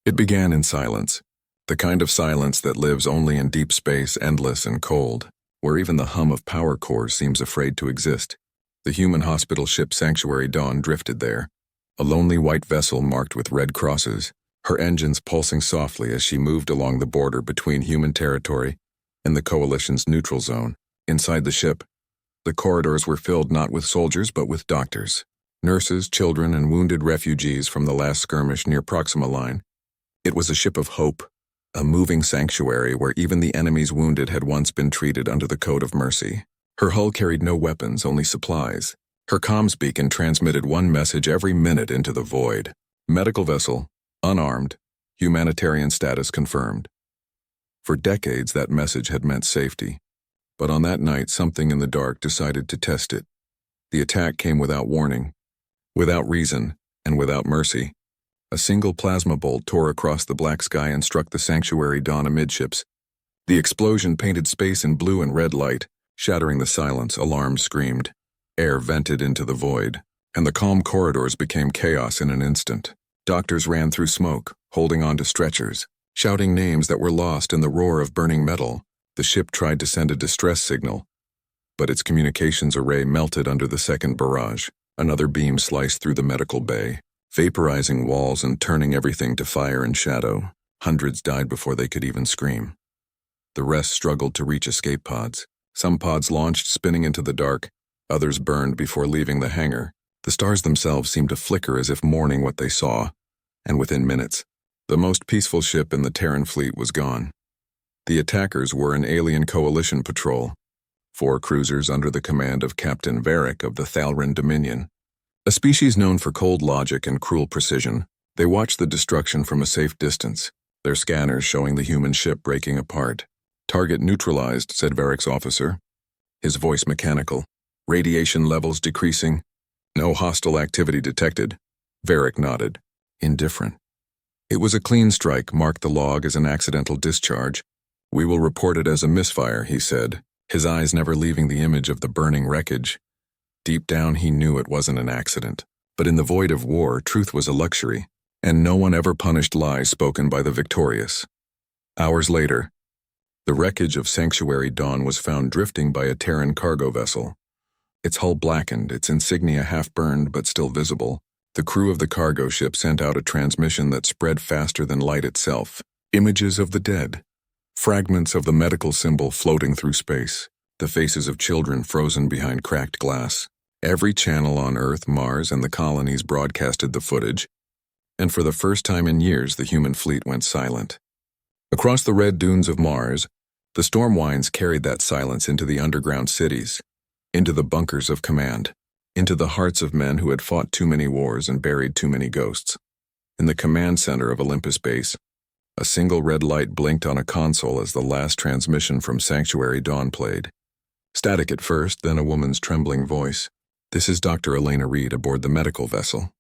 It began in silence, the kind of silence that lives only in deep space, endless and cold, where even the hum of power cores seems afraid to exist. The human hospital ship Sanctuary Dawn drifted there, a lonely white vessel marked with red crosses, her engines pulsing softly as she moved along the border between human territory and the Coalition's neutral zone. Inside the ship, the corridors were filled not with soldiers but with doctors, nurses, children, and wounded refugees from the last skirmish near Proxima Line. It was a ship of hope, a moving sanctuary where even the enemy's wounded had once been treated under the code of mercy. Her hull carried no weapons, only supplies. Her comms beacon transmitted one message every minute into the void. Medical vessel, unarmed, humanitarian status confirmed. For decades, that message had meant safety. But on that night, something in the dark decided to test it. The attack came without warning, without reason, and without mercy. A single plasma bolt tore across the black sky and struck the Sanctuary Dawn amidships. The explosion painted space in blue and red light, shattering the silence. Alarms screamed. Air vented into the void, and the calm corridors became chaos in an instant. Doctors ran through smoke, holding on to stretchers, shouting names that were lost in the roar of burning metal. The ship tried to send a distress signal, but its communications array melted under the second barrage. Another beam sliced through the medical bay, vaporizing walls and turning everything to fire and shadow. Hundreds died before they could even scream. The rest struggled to reach escape pods. Some pods launched, spinning into the dark. Others burned before leaving the hangar. The stars themselves seemed to flicker as if mourning what they saw, and within minutes, the most peaceful ship in the Terran fleet was gone. The attackers were an alien coalition patrol, 4 cruisers under the command of Captain Varric of the Thalran Dominion. A species known for cold logic and cruel precision, they watched the destruction from a safe distance, their scanners showing the human ship breaking apart. "Target neutralized," said Varric's officer, his voice mechanical. "Radiation levels decreasing. No hostile activity detected." Varric nodded, indifferent. "It was a clean strike," marked the log as an accidental discharge. "We will report it as a misfire," he said, his eyes never leaving the image of the burning wreckage. Deep down he knew it wasn't an accident. But in the void of war, truth was a luxury, and no one ever punished lies spoken by the victorious. Hours later, the wreckage of Sanctuary Dawn was found drifting by a Terran cargo vessel. Its hull blackened, its insignia half-burned but still visible. The crew of the cargo ship sent out a transmission that spread faster than light itself. Images of the dead. Fragments of the medical symbol floating through space. The faces of children frozen behind cracked glass. Every channel on Earth, Mars, and the colonies broadcasted the footage. And for the first time in years, the human fleet went silent. Across the red dunes of Mars, the storm winds carried that silence into the underground cities, into the bunkers of command, into the hearts of men who had fought too many wars and buried too many ghosts. In the command center of Olympus Base, a single red light blinked on a console as the last transmission from Sanctuary Dawn played. Static at first, then a woman's trembling voice. "This is Dr. Elena Reed aboard the medical vessel.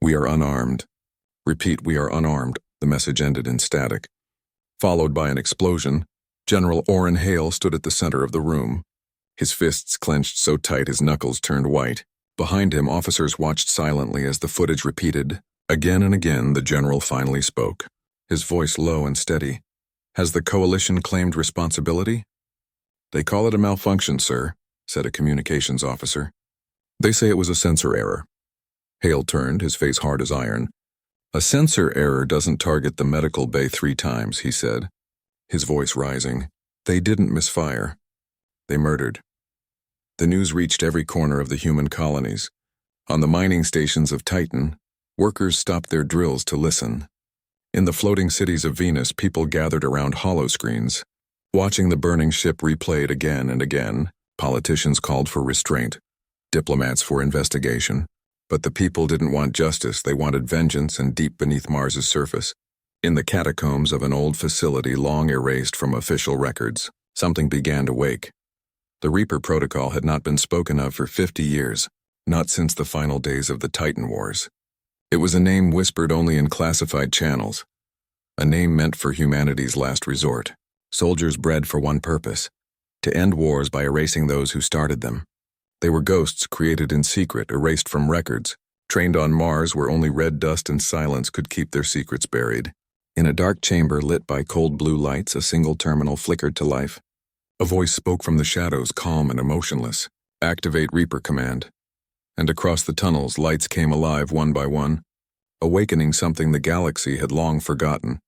We are unarmed. Repeat, we are unarmed." The message ended in static. Followed by an explosion, General Orrin Hale stood at the center of the room, his fists clenched so tight his knuckles turned white. Behind him, officers watched silently as the footage repeated. Again and again, the general finally spoke, his voice low and steady. "Has the coalition claimed responsibility?" "They call it a malfunction, sir," said a communications officer. "They say it was a sensor error." Hale turned, his face hard as iron. "A sensor error doesn't target the medical bay 3 times, he said, his voice rising. "They didn't misfire. They murdered." The news reached every corner of the human colonies. On the mining stations of Titan, workers stopped their drills to listen. In the floating cities of Venus, people gathered around holoscreens, watching the burning ship replayed again and again. Politicians called for restraint, diplomats for investigation. But the people didn't want justice, they wanted vengeance, and deep beneath Mars's surface, in the catacombs of an old facility long erased from official records, something began to wake. The Reaper Protocol had not been spoken of for 50 years, not since the final days of the Titan Wars. It was a name whispered only in classified channels, a name meant for humanity's last resort. Soldiers bred for one purpose, to end wars by erasing those who started them. They were ghosts created in secret, erased from records, trained on Mars where only red dust and silence could keep their secrets buried. In a dark chamber lit by cold blue lights, a single terminal flickered to life. A voice spoke from the shadows, calm and emotionless. "Activate Reaper command." And across the tunnels, lights came alive one by one, awakening something the galaxy had long forgotten.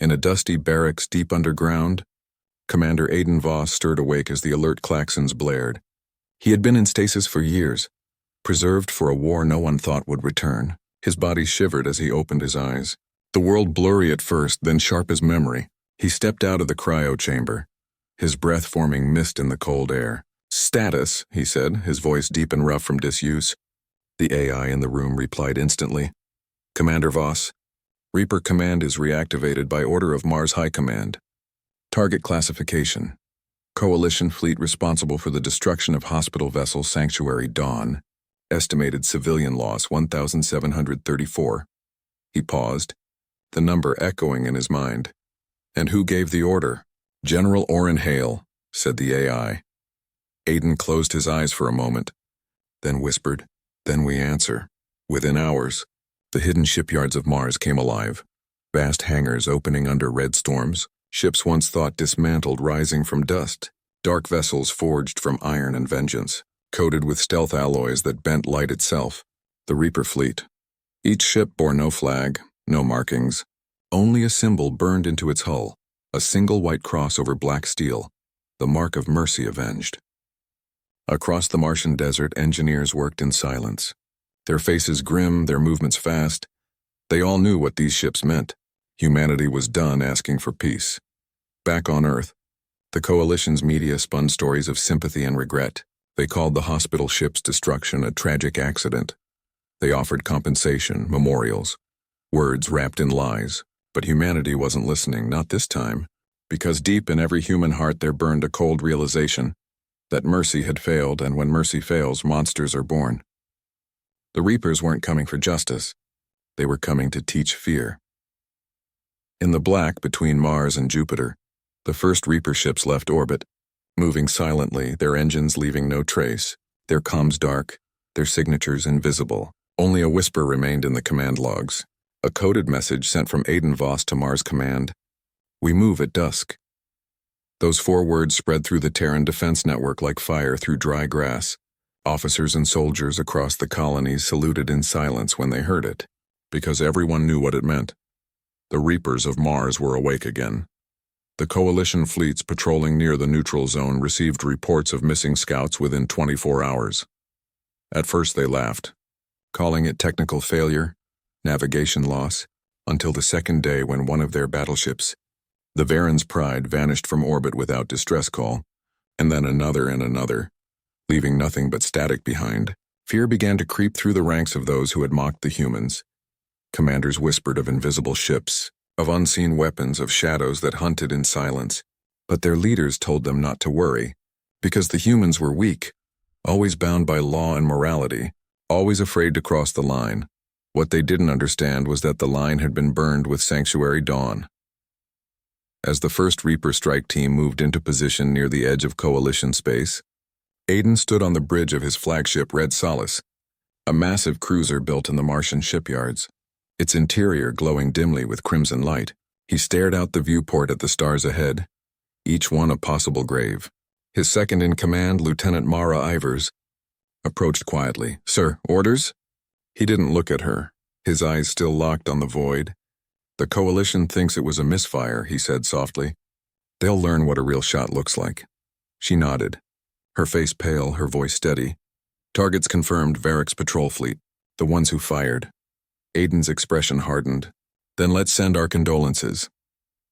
In a dusty barracks deep underground, Commander Aiden Voss stirred awake as the alert klaxons blared. He had been in stasis for years, preserved for a war no one thought would return. His body shivered as he opened his eyes. The world blurry at first, then sharp as memory. He stepped out of the cryo chamber, his breath forming mist in the cold air. "Status," he said, his voice deep and rough from disuse. The AI in the room replied instantly. "Commander Voss, Reaper command is reactivated by order of Mars High Command. Target classification: Coalition fleet responsible for the destruction of hospital vessel Sanctuary Dawn. Estimated civilian loss 1,734. He paused, the number echoing in his mind. "And who gave the order?" "General Orrin Hale," said the AI. Aiden closed his eyes for a moment, then whispered, "Then we answer." Within hours, the hidden shipyards of Mars came alive. Vast hangars opening under red storms, ships once thought dismantled rising from dust, dark vessels forged from iron and vengeance, coated with stealth alloys that bent light itself, the Reaper fleet. Each ship bore no flag, no markings, only a symbol burned into its hull, a single white cross over black steel, the mark of mercy avenged. Across the Martian desert, engineers worked in silence. Their faces grim, their movements fast. They all knew what these ships meant. Humanity was done asking for peace. Back on Earth, the Coalition's media spun stories of sympathy and regret. They called the hospital ship's destruction a tragic accident. They offered compensation, memorials, words wrapped in lies. But humanity wasn't listening, not this time, because deep in every human heart there burned a cold realization that mercy had failed, and when mercy fails, monsters are born. The Reapers weren't coming for justice. They were coming to teach fear. In the black between Mars and Jupiter, the first Reaper ships left orbit, moving silently, their engines leaving no trace, their comms dark, their signatures invisible. Only a whisper remained in the command logs. A coded message sent from Aiden Voss to Mars Command: "We move at dusk." Those 4 words spread through the Terran defense network like fire through dry grass. Officers and soldiers across the colonies saluted in silence when they heard it, because everyone knew what it meant. The Reapers of Mars were awake again. The Coalition fleets patrolling near the neutral zone received reports of missing scouts within 24 hours. At first they laughed, calling it technical failure, navigation loss, until the second day when one of their battleships, the Varen's Pride, vanished from orbit without distress call, and then another and another, leaving nothing but static behind. Fear began to creep through the ranks of those who had mocked the humans. Commanders whispered of invisible ships, of unseen weapons, of shadows that hunted in silence, but their leaders told them not to worry, because the humans were weak, always bound by law and morality, always afraid to cross the line. What they didn't understand was that the line had been burned with Sanctuary Dawn. As the first Reaper strike team moved into position near the edge of Coalition space, Aiden stood on the bridge of his flagship Red Solace, a massive cruiser built in the Martian shipyards, its interior glowing dimly with crimson light. He stared out the viewport at the stars ahead, each one a possible grave. His second-in-command, Lieutenant Mara Ivers, approached quietly. "Sir, orders?" He didn't look at her, his eyes still locked on the void. "The Coalition thinks it was a misfire," he said softly. "They'll learn what a real shot looks like." She nodded, her face pale, her voice steady. "Targets confirmed, Varick's patrol fleet, the ones who fired." Aiden's expression hardened. "Then let's send our condolences."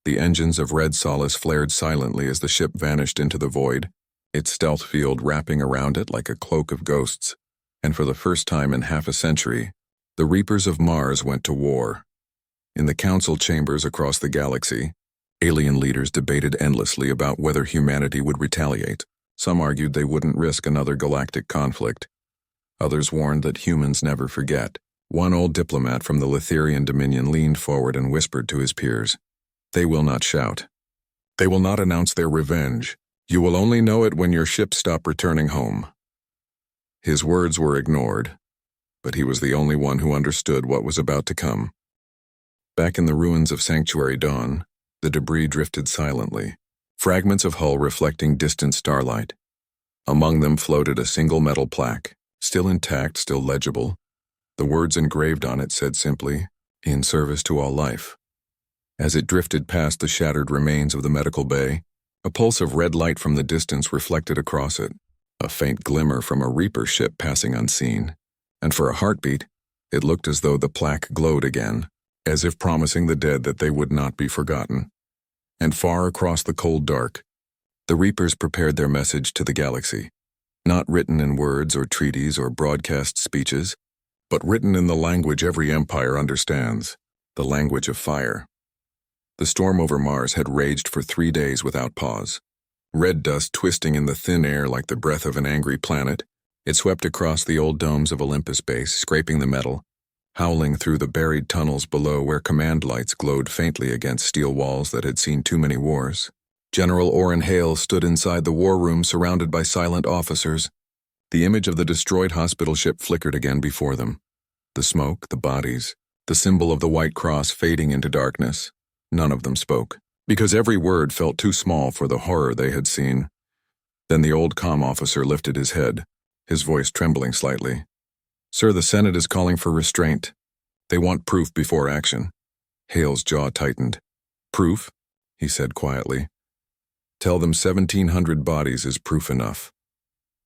The engines of Red Solace flared silently as the ship vanished into the void, its stealth field wrapping around it like a cloak of ghosts. And for the first time in half a century, the Reapers of Mars went to war. In the council chambers across the galaxy, alien leaders debated endlessly about whether humanity would retaliate. Some argued they wouldn't risk another galactic conflict. Others warned that humans never forget. One old diplomat from the Litherian Dominion leaned forward and whispered to his peers, "They will not shout. They will not announce their revenge. You will only know it when your ships stop returning home." His words were ignored, but he was the only one who understood what was about to come. Back in the ruins of Sanctuary Dawn, the debris drifted silently, fragments of hull reflecting distant starlight. Among them floated a single metal plaque, still intact, still legible. The words engraved on it said simply, "In service to all life." As it drifted past the shattered remains of the medical bay, a pulse of red light from the distance reflected across it, a faint glimmer from a Reaper ship passing unseen. And for a heartbeat, it looked as though the plaque glowed again, as if promising the dead that they would not be forgotten. And far across the cold dark, the Reapers prepared their message to the galaxy, not written in words or treaties or broadcast speeches, but written in the language every empire understands, the language of fire. The storm over Mars had raged for 3 days without pause. Red dust twisting in the thin air like the breath of an angry planet, it swept across the old domes of Olympus Base, scraping the metal, howling through the buried tunnels below where command lights glowed faintly against steel walls that had seen too many wars. General Orrin Hale stood inside the war room surrounded by silent officers. The image of the destroyed hospital ship flickered again before them. The smoke, the bodies, the symbol of the White Cross fading into darkness. None of them spoke, because every word felt too small for the horror they had seen. Then the old comm officer lifted his head, his voice trembling slightly. "Sir, the Senate is calling for restraint. They want proof before action." Hale's jaw tightened. "Proof?" he said quietly. "Tell them 1,700 bodies is proof enough."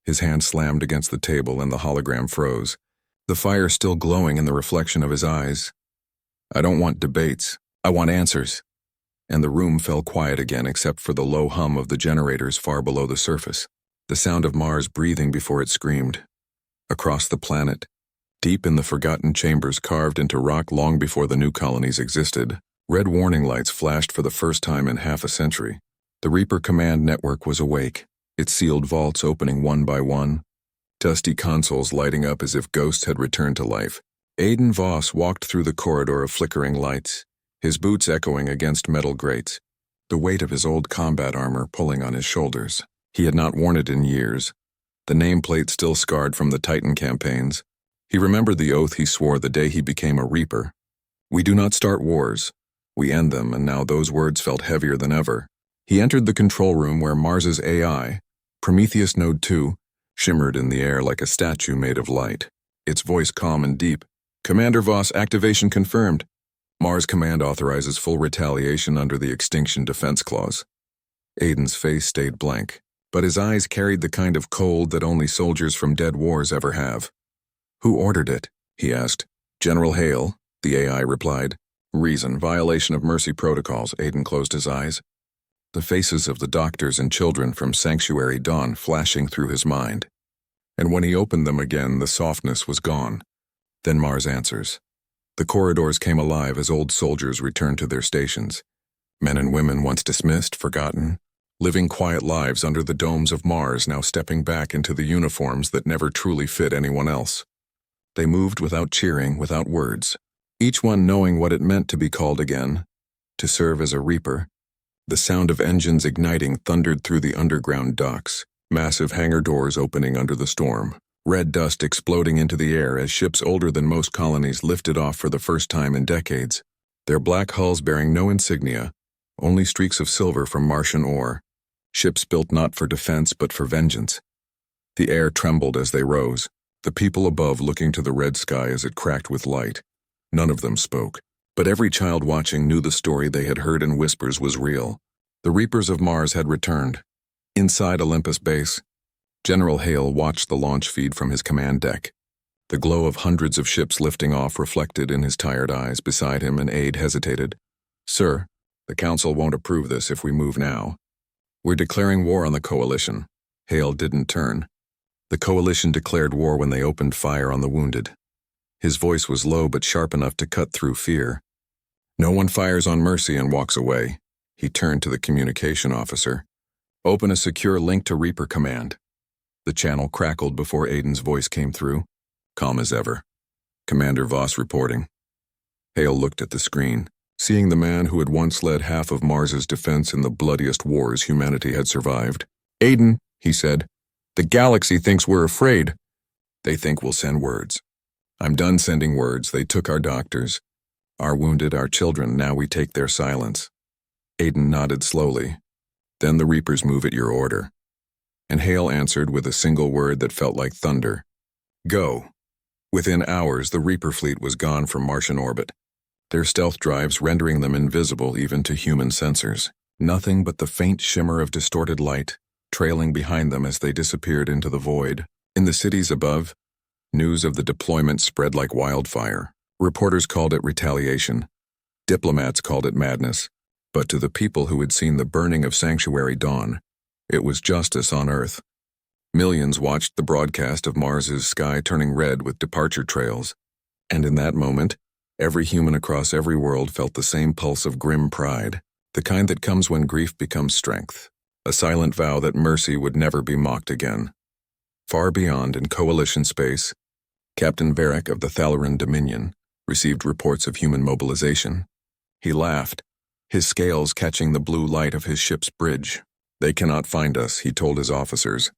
His hand slammed against the table and the hologram froze, the fire still glowing in the reflection of his eyes. "I don't want debates. I want answers." And the room fell quiet again except for the low hum of the generators far below the surface, the sound of Mars breathing before it screamed. Across the planet, deep in the forgotten chambers carved into rock long before the new colonies existed, red warning lights flashed for the first time in half a century. The Reaper command network was awake, its sealed vaults opening one by one, dusty consoles lighting up as if ghosts had returned to life. Aiden Voss walked through the corridor of flickering lights, his boots echoing against metal grates, the weight of his old combat armor pulling on his shoulders. He had not worn it in years, the nameplate still scarred from the Titan campaigns. He remembered the oath he swore the day he became a Reaper. "We do not start wars. We end them," and now those words felt heavier than ever. He entered the control room where Mars's AI, Prometheus Node 2, shimmered in the air like a statue made of light, its voice calm and deep. "Commander Voss, activation confirmed. Mars Command authorizes full retaliation under the Extinction Defense Clause." Aiden's face stayed blank, but his eyes carried the kind of cold that only soldiers from dead wars ever have. "Who ordered it?" he asked. "General Hale," the AI replied. "Reason, violation of mercy protocols." Aiden closed his eyes, the faces of the doctors and children from Sanctuary Dawn flashing through his mind. And when he opened them again, the softness was gone. Then Mars answers. The corridors came alive as old soldiers returned to their stations. Men and women once dismissed, forgotten, living quiet lives under the domes of Mars, now stepping back into the uniforms that never truly fit anyone else. They moved without cheering, without words, each one knowing what it meant to be called again, to serve as a Reaper. The sound of engines igniting thundered through the underground docks, massive hangar doors opening under the storm, red dust exploding into the air as ships older than most colonies lifted off for the first time in decades, their black hulls bearing no insignia, only streaks of silver from Martian ore, ships built not for defense but for vengeance. The air trembled as they rose, the people above looking to the red sky as it cracked with light. None of them spoke, but every child watching knew the story they had heard in whispers was real. The Reapers of Mars had returned. Inside Olympus Base, General Hale watched the launch feed from his command deck. The glow of hundreds of ships lifting off reflected in his tired eyes. Beside him, an aide hesitated. "Sir, the Council won't approve this if we move now. We're declaring war on the Coalition." Hale didn't turn. The Coalition declared war when they opened fire on the wounded. His voice was low but sharp enough to cut through fear. "No one fires on mercy and walks away." He turned to the communication officer. "Open a secure link to Reaper Command." The channel crackled before Aiden's voice came through, calm as ever. "Commander Voss reporting." Hale looked at the screen, seeing the man who had once led half of Mars's defense in the bloodiest wars humanity had survived. "Aiden," he said, "the galaxy thinks we're afraid. They think we'll send words. I'm done sending words. They took our doctors. Our wounded, our children, now we take their silence. Aiden nodded slowly. Then the Reapers move at your order. And Hale answered with a single word that felt like thunder. Go. Within hours, the Reaper fleet was gone from Martian orbit, their stealth drives rendering them invisible even to human sensors. Nothing but the faint shimmer of distorted light, trailing behind them as they disappeared into the void. In the cities above, news of the deployment spread like wildfire. Reporters called it retaliation. Diplomats called it madness. But to the people who had seen the burning of Sanctuary Dawn, it was justice on Earth. Millions watched the broadcast of Mars's sky turning red with departure trails. And in that moment, every human across every world felt the same pulse of grim pride, the kind that comes when grief becomes strength, a silent vow that mercy would never be mocked again. Far beyond in Coalition space, Captain Varric of the Thalaran Dominion received reports of human mobilization. He laughed, his scales catching the blue light of his ship's bridge. They cannot find us, he told his officers.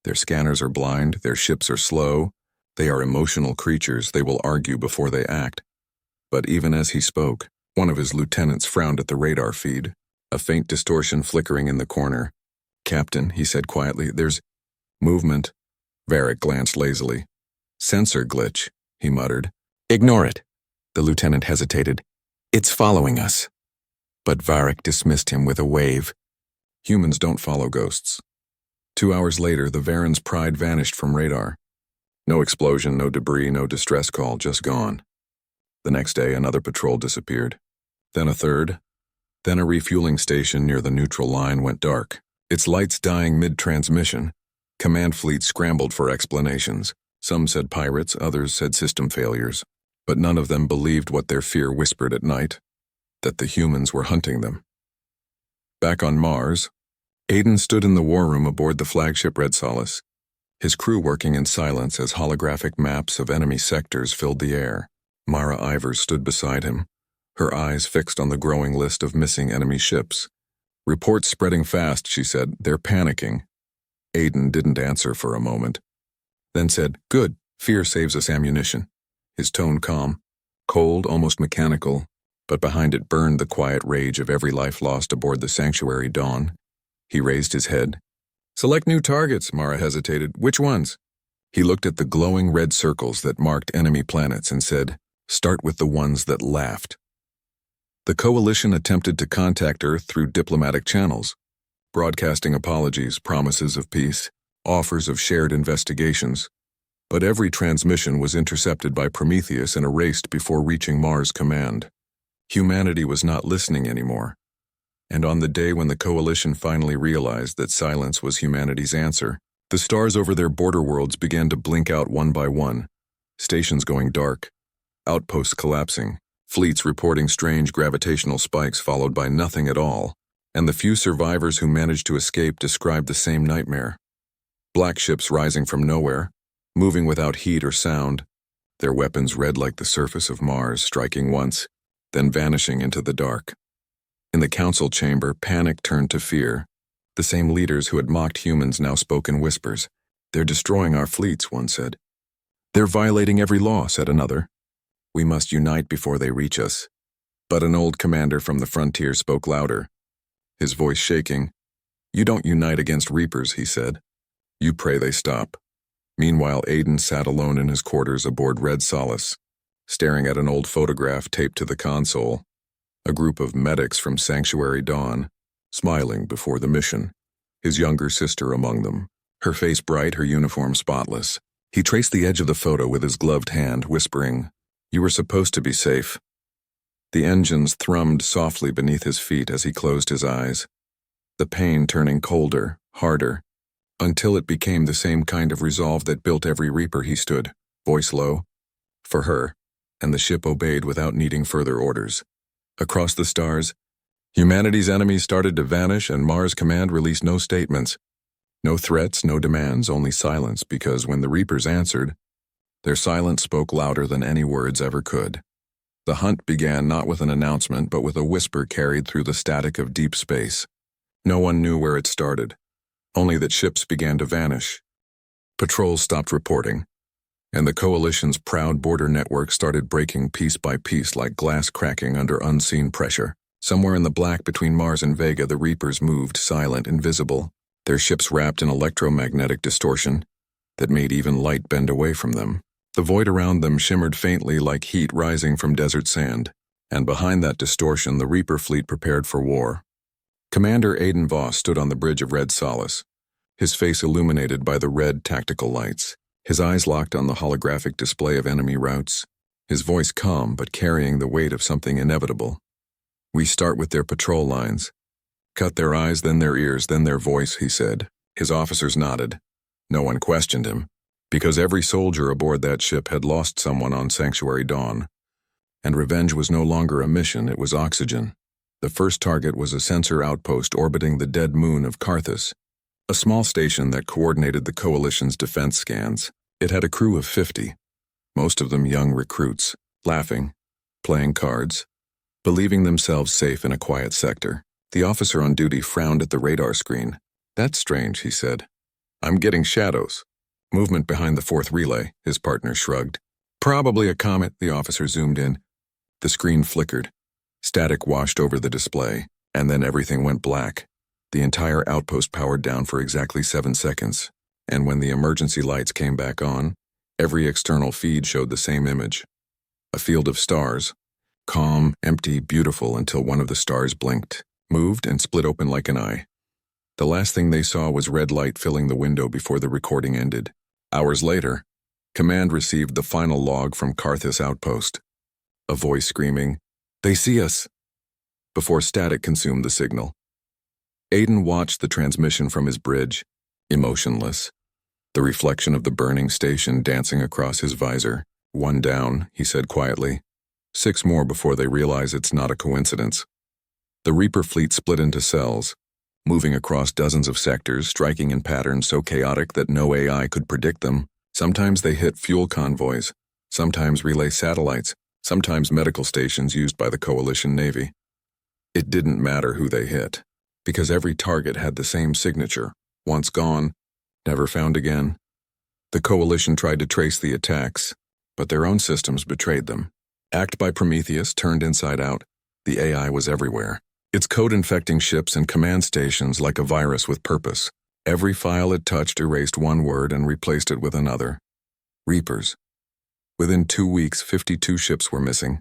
Their scanners are blind, their ships are slow, they are emotional creatures, they will argue before they act. But even as he spoke, one of his lieutenants frowned at the radar feed, a faint distortion flickering in the corner. Captain, he said quietly, there's movement. Varric glanced lazily. Sensor glitch, he muttered. Ignore it. The lieutenant hesitated. It's following us. But Varric dismissed him with a wave. Humans don't follow ghosts. 2 hours later, the Varan's pride vanished from radar. No explosion, no debris, no distress call, just gone. The next day, another patrol disappeared. Then a third. Then a refueling station near the neutral line went dark, its lights dying mid-transmission. Command fleets scrambled for explanations. Some said pirates, others said system failures. But none of them believed what their fear whispered at night, that the humans were hunting them. Back on Mars, Aiden stood in the war room aboard the flagship Red Solace, his crew working in silence as holographic maps of enemy sectors filled the air. Mara Ivers stood beside him, her eyes fixed on the growing list of missing enemy ships. Reports spreading fast, she said. They're panicking. Aiden didn't answer for a moment, then said, Good, fear saves us ammunition. His tone calm, cold, almost mechanical, but behind it burned the quiet rage of every life lost aboard the Sanctuary Dawn. He raised his head. Select new targets, Mara hesitated. Which ones? He looked at the glowing red circles that marked enemy planets and said, Start with the ones that laughed. The Coalition attempted to contact Earth through diplomatic channels, broadcasting apologies, promises of peace, offers of shared investigations. But every transmission was intercepted by Prometheus and erased before reaching Mars Command. Humanity was not listening anymore. And on the day when the Coalition finally realized that silence was humanity's answer, the stars over their border worlds began to blink out one by one, stations going dark, outposts collapsing, fleets reporting strange gravitational spikes followed by nothing at all, and the few survivors who managed to escape described the same nightmare. Black ships rising from nowhere, moving without heat or sound, their weapons red like the surface of Mars, striking once, then vanishing into the dark. In the council chamber, panic turned to fear. The same leaders who had mocked humans now spoke in whispers. They're destroying our fleets, one said. They're violating every law, said another. We must unite before they reach us. But an old commander from the frontier spoke louder, his voice shaking. You don't unite against Reapers, he said. You pray they stop. Meanwhile, Aiden sat alone in his quarters aboard Red Solace, staring at an old photograph taped to the console. A group of medics from Sanctuary Dawn, smiling before the mission, his younger sister among them, her face bright, her uniform spotless. He traced the edge of the photo with his gloved hand, whispering, You were supposed to be safe. The engines thrummed softly beneath his feet as he closed his eyes, the pain turning colder, harder, until it became the same kind of resolve that built every Reaper he stood, voice low, for her, and the ship obeyed without needing further orders. Across the stars, humanity's enemies started to vanish and Mars Command released no statements. No threats, no demands, only silence, because when the Reapers answered, their silence spoke louder than any words ever could. The hunt began not with an announcement, but with a whisper carried through the static of deep space. No one knew where it started, only that ships began to vanish. Patrols stopped reporting. and the Coalition's proud border network started breaking piece by piece like glass cracking under unseen pressure. Somewhere in the black between Mars and Vega, the Reapers moved, silent, invisible, their ships wrapped in electromagnetic distortion that made even light bend away from them. The void around them shimmered faintly like heat rising from desert sand, and behind that distortion, the Reaper fleet prepared for war. Commander Aiden Voss stood on the bridge of Red Solace, his face illuminated by the red tactical lights, his eyes locked on the holographic display of enemy routes, his voice calm but carrying the weight of something inevitable. "We start with their patrol lines. Cut their eyes, then their ears, then their voice," he said. His officers nodded. No one questioned him, because every soldier aboard that ship had lost someone on Sanctuary Dawn. And revenge was no longer a mission, it was oxygen. The first target was a sensor outpost orbiting the dead moon of Carthus, a small station that coordinated the Coalition's defense scans. It had a crew of 50, most of them young recruits, laughing, playing cards, believing themselves safe in a quiet sector. The officer on duty frowned at the radar screen. "That's strange," he said. "I'm getting shadows." "Movement behind the fourth relay," his partner shrugged. "Probably a comet." The officer zoomed in. The screen flickered. Static washed over the display, and then everything went black. The entire outpost powered down for exactly 7 seconds, and when the emergency lights came back on, every external feed showed the same image. A field of stars, calm, empty, beautiful until one of the stars blinked, moved, and split open like an eye. The last thing they saw was red light filling the window before the recording ended. Hours later, Command received the final log from Carthus Outpost. A voice screaming, "They see us!" before static consumed the signal. Aiden watched the transmission from his bridge, emotionless, the reflection of the burning station dancing across his visor. "One down," he said quietly. 6 more before they realize it's not a coincidence. The Reaper fleet split into cells, moving across dozens of sectors, striking in patterns so chaotic that no AI could predict them. Sometimes they hit fuel convoys, sometimes relay satellites, sometimes medical stations used by the Coalition Navy. It didn't matter who they hit, because every target had the same signature: once gone, never found again. The Coalition tried to trace the attacks, but their own systems betrayed them. Act by Prometheus turned inside out, the AI was everywhere. Its code infecting ships and command stations like a virus with purpose. Every file it touched erased one word and replaced it with another. Reapers. Within 2 weeks, 52 ships were missing.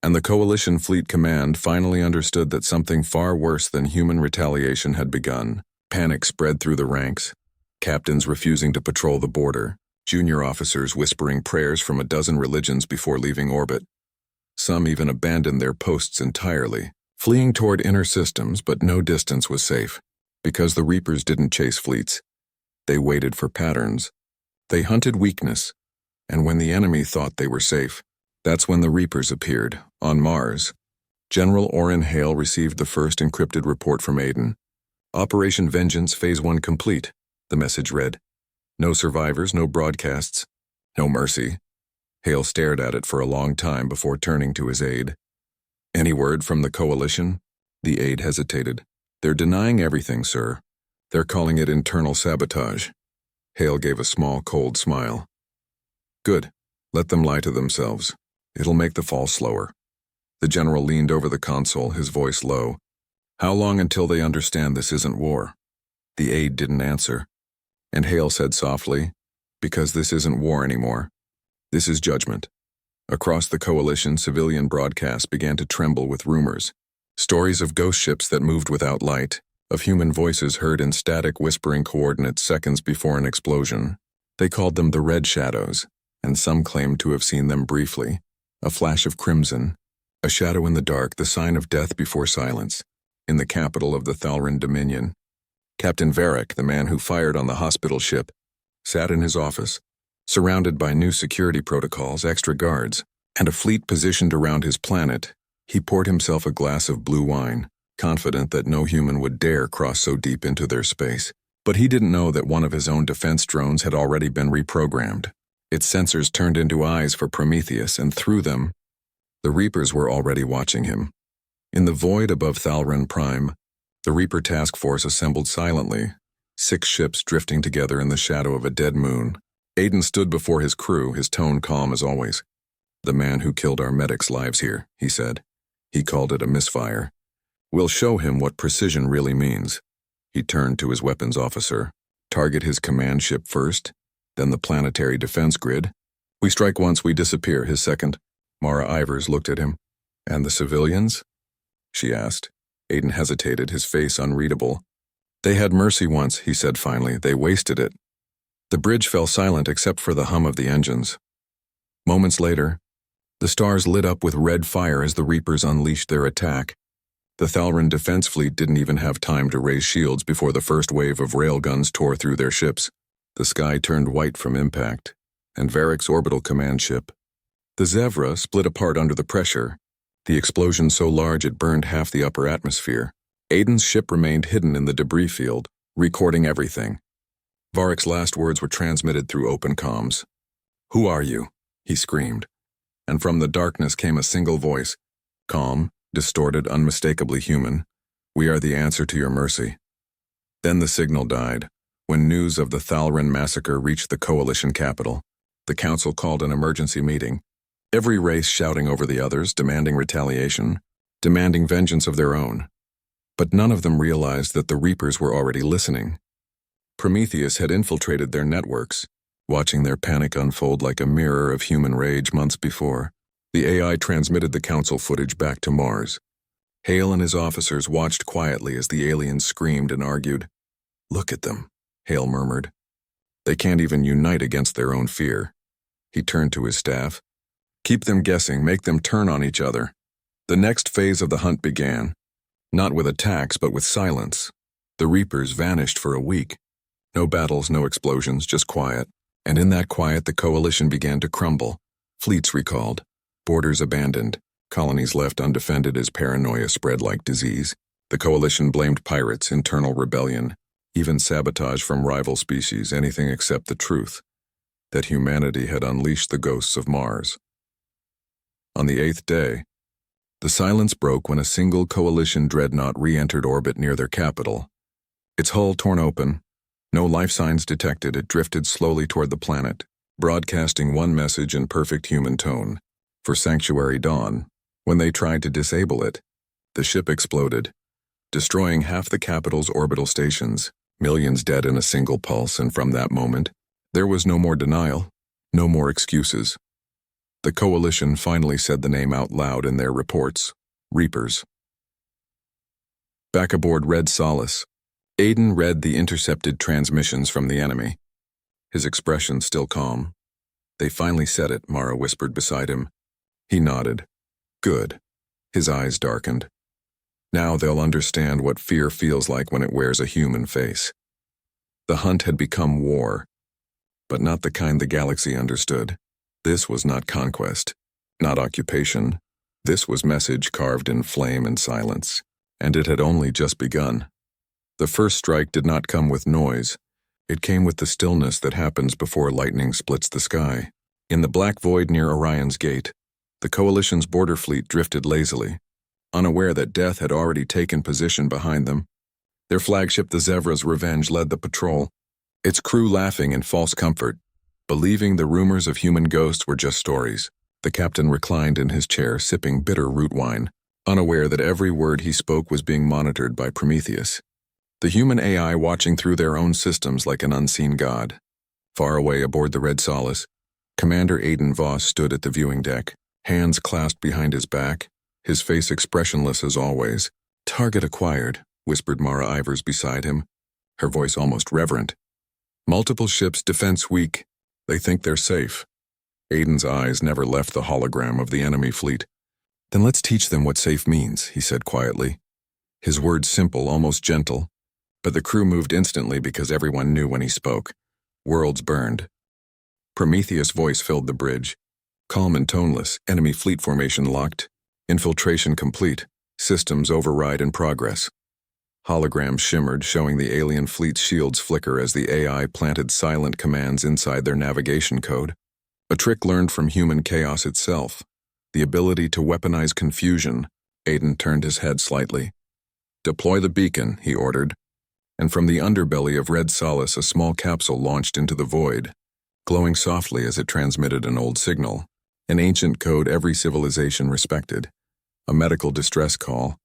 And the Coalition Fleet Command finally understood that something far worse than human retaliation had begun. Panic spread through the ranks. Captains refusing to patrol the border. Junior officers whispering prayers from a dozen religions before leaving orbit. Some even abandoned their posts entirely, fleeing toward inner systems, but no distance was safe, because the Reapers didn't chase fleets. They waited for patterns. They hunted weakness, and when the enemy thought they were safe, that's when the Reapers appeared, on Mars. General Orrin Hale received the first encrypted report from Aiden. "Operation Vengeance Phase 1 complete," the message read. "No survivors, no broadcasts, no mercy." Hale stared at it for a long time before turning to his aide. "Any word from the Coalition?" The aide hesitated. "They're denying everything, sir. They're calling it internal sabotage." Hale gave a small, cold smile. "Good. Let them lie to themselves. It'll make the fall slower." The general leaned over the console, his voice low. "How long until they understand this isn't war?" The aide didn't answer, and Hale said softly, "Because this isn't war anymore. This is judgment." Across the Coalition, civilian broadcasts began to tremble with rumors. Stories of ghost ships that moved without light, of human voices heard in static whispering coordinates seconds before an explosion. They called them the Red Shadows, and some claimed to have seen them briefly. A flash of crimson, a shadow in the dark, the sign of death before silence, in the capital of the Thalran Dominion. Captain Varric, the man who fired on the hospital ship, sat in his office, surrounded by new security protocols, extra guards, and a fleet positioned around his planet. He poured himself a glass of blue wine, confident that no human would dare cross so deep into their space. But he didn't know that one of his own defense drones had already been reprogrammed. Its sensors turned into eyes for Prometheus, and through them, the Reapers were already watching him. In the void above Thalran Prime, the Reaper task force assembled silently, 6 ships drifting together in the shadow of a dead moon. Aiden stood before his crew, his tone calm as always. "The man who killed our medics' lives here," he said. "He called it a misfire. We'll show him what precision really means." He turned to his weapons officer. "Target his command ship first, then the planetary defense grid. We strike once, we disappear." His second. Mara Ivers looked at him. "And the civilians?" she asked. Aiden hesitated, his face unreadable. "They had mercy once," he said finally. "They wasted it." The bridge fell silent except for the hum of the engines. Moments later, the stars lit up with red fire as the Reapers unleashed their attack. The Thalran defense fleet didn't even have time to raise shields before the first wave of railguns tore through their ships. The sky turned white from impact, and Varick's orbital command ship. The Zevra split apart under the pressure, the explosion so large it burned half the upper atmosphere. Aiden's ship remained hidden in the debris field, recording everything. Varick's last words were transmitted through open comms. "Who are you?" he screamed. And from the darkness came a single voice, calm, distorted, unmistakably human. "We are the answer to your mercy." Then the signal died. When news of the Thalran massacre reached the Coalition capital, the Council called an emergency meeting. Every race shouting over the others, demanding retaliation, demanding vengeance of their own. But none of them realized that the Reapers were already listening. Prometheus had infiltrated their networks, watching their panic unfold like a mirror of human rage months before. The AI transmitted the Council footage back to Mars. Hale and his officers watched quietly as the aliens screamed and argued. "Look at them," Hale murmured. "They can't even unite against their own fear." He turned to his staff. "Keep them guessing, make them turn on each other." The next phase of the hunt began, not with attacks but with silence. The Reapers vanished for a week. No battles, no explosions, just quiet. And in that quiet, the Coalition began to crumble. Fleets recalled, borders abandoned, colonies left undefended as paranoia spread like disease. The Coalition blamed pirates, internal rebellion, even sabotage from rival species, anything except the truth, that humanity had unleashed the ghosts of Mars. On the 8th day, the silence broke when a single Coalition dreadnought re-entered orbit near their capital. Its hull torn open, no life signs detected, it drifted slowly toward the planet, broadcasting one message in perfect human tone. For Sanctuary Dawn, when they tried to disable it, the ship exploded, destroying half the capital's orbital stations, millions dead in a single pulse, and from that moment, there was no more denial, no more excuses. The Coalition finally said the name out loud in their reports, Reapers. Back aboard Red Solace, Aiden read the intercepted transmissions from the enemy, his expression still calm. "They finally said it," Mara whispered beside him. He nodded. "Good." His eyes darkened. "Now they'll understand what fear feels like when it wears a human face." The hunt had become war, but not the kind the galaxy understood. This was not conquest, not occupation. This was message carved in flame and silence, and it had only just begun. The first strike did not come with noise. It came with the stillness that happens before lightning splits the sky. In the black void near Orion's gate, the Coalition's border fleet drifted lazily, unaware that death had already taken position behind them. Their flagship, the Zevra's Revenge, led the patrol, its crew laughing in false comfort, believing the rumors of human ghosts were just stories. The captain reclined in his chair, sipping bitter root wine, unaware that every word he spoke was being monitored by Prometheus, the human AI watching through their own systems like an unseen god. Far away aboard the Red Solace, Commander Aiden Voss stood at the viewing deck, hands clasped behind his back, his face expressionless as always. "Target acquired," whispered Mara Ivers beside him, her voice almost reverent. "Multiple ships, defense weak. They think they're safe." Aiden's eyes never left the hologram of the enemy fleet. "Then let's teach them what safe means," he said quietly. His words simple, almost gentle, but the crew moved instantly because everyone knew when he spoke. Worlds burned. Prometheus' voice filled the bridge. Calm and toneless, enemy fleet formation locked, infiltration complete, systems override in progress. Holograms shimmered, showing the alien fleet's shields flicker as the AI planted silent commands inside their navigation code. A trick learned from human chaos itself. The ability to weaponize confusion. Aiden turned his head slightly. "Deploy the beacon," he ordered. And from the underbelly of Red Solace, a small capsule launched into the void. glowing softly as it transmitted an old signal, an ancient code every civilization respected, a medical distress call,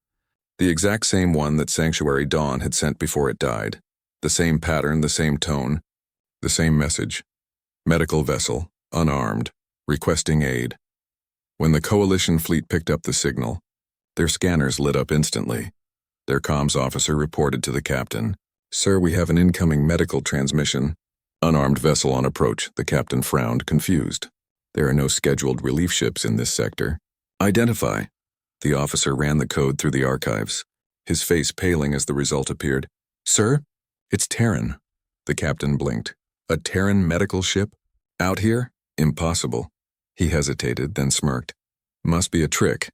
the exact same one that Sanctuary Dawn had sent before it died, the same pattern, the same tone, the same message. Medical vessel, unarmed, requesting aid. When the Coalition fleet picked up the signal, their scanners lit up instantly. Their comms officer reported to the captain, "Sir, we have an incoming medical transmission." "Unarmed vessel on approach," the captain frowned, confused. "There are no scheduled relief ships in this sector." "Identify." The officer ran the code through the archives, his face paling as the result appeared. "Sir, it's Terran." The captain blinked. "A Terran medical ship? Out here? Impossible." He hesitated, then smirked. "Must be a trick,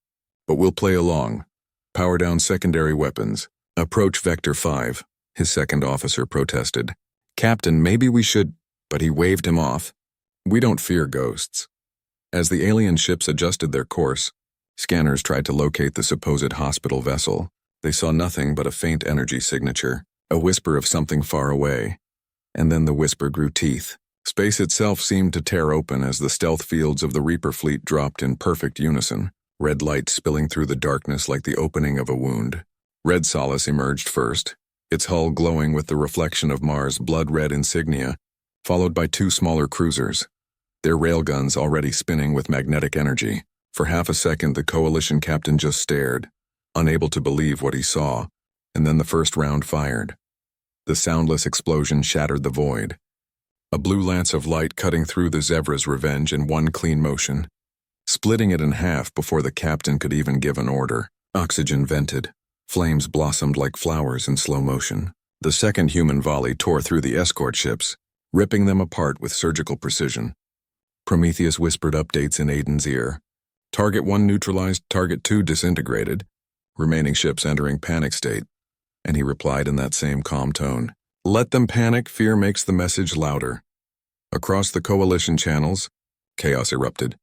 but we'll play along. Power down secondary weapons. Approach Vector 5, his second officer protested. "Captain, maybe we should," but he waved him off. "We don't fear ghosts." As the alien ships adjusted their course, scanners tried to locate the supposed hospital vessel. They saw nothing but a faint energy signature, a whisper of something far away. And then the whisper grew teeth. Space itself seemed to tear open as the stealth fields of the Reaper fleet dropped in perfect unison, red light spilling through the darkness like the opening of a wound. Red Solace emerged first, its hull glowing with the reflection of Mars' blood-red insignia, followed by two smaller cruisers, their railguns already spinning with magnetic energy. For half a second, the Coalition captain just stared, unable to believe what he saw, and then the first round fired. The soundless explosion shattered the void, a blue lance of light cutting through the Zebra's Revenge in one clean motion, splitting it in half before the captain could even give an order. Oxygen vented. Flames blossomed like flowers in slow motion. The second human volley tore through the escort ships, ripping them apart with surgical precision. Prometheus whispered updates in Aiden's ear. Target 1 neutralized, Target 2 disintegrated, remaining ships entering panic state. And he replied in that same calm tone. "Let them panic, fear makes the message louder." Across the Coalition channels, chaos erupted.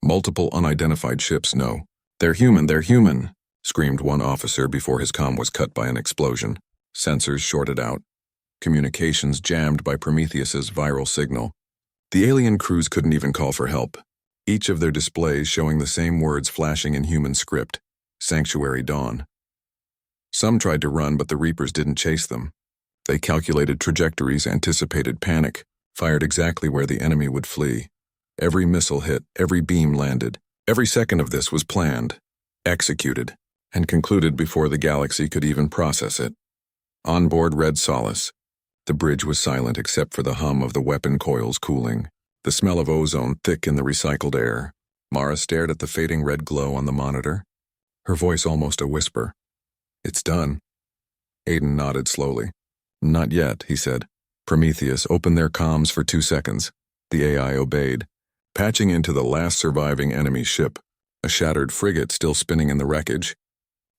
Multiple unidentified ships, "No. They're human," screamed one officer before his comm was cut by an explosion. Sensors shorted out. Communications jammed by Prometheus's viral signal. The alien crews couldn't even call for help, each of their displays showing the same words flashing in human script, Sanctuary Dawn. Some tried to run, but the Reapers didn't chase them. They calculated trajectories, anticipated panic, fired exactly where the enemy would flee. Every missile hit, every beam landed. Every second of this was planned, executed, and concluded before the galaxy could even process it. On board Red Solace, the bridge was silent except for the hum of the weapon coils cooling, the smell of ozone thick in the recycled air. Mara stared at the fading red glow on the monitor, her voice almost a whisper. "It's done." Aiden nodded slowly. "Not yet," he said. Prometheus opened their comms for 2 seconds. The AI obeyed, patching into the last surviving enemy ship, a shattered frigate still spinning in the wreckage.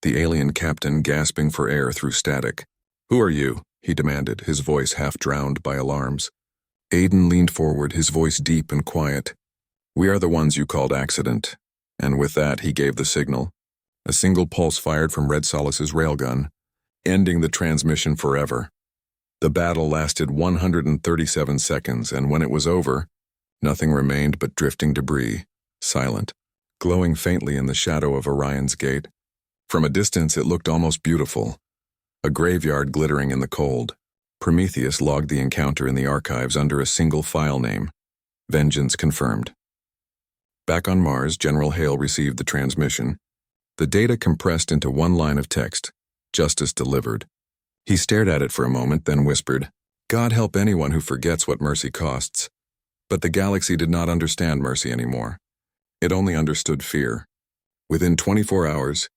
The alien captain gasping for air through static. "Who are you?" he demanded, his voice half drowned by alarms. Aiden leaned forward, his voice deep and quiet. "We are the ones you called accident." And with that, he gave the signal. A single pulse fired from Red Solace's railgun, ending the transmission forever. The battle lasted 137 seconds, and when it was over, nothing remained but drifting debris, silent, glowing faintly in the shadow of Orion's gate. From a distance, it looked almost beautiful, a graveyard glittering in the cold. Prometheus logged the encounter in the archives under a single file name. Vengeance confirmed. Back on Mars, General Hale received the transmission. The data compressed into one line of text. Justice delivered. He stared at it for a moment, then whispered, "God help anyone who forgets what mercy costs." But the galaxy did not understand mercy anymore. It only understood fear. Within 24 hours,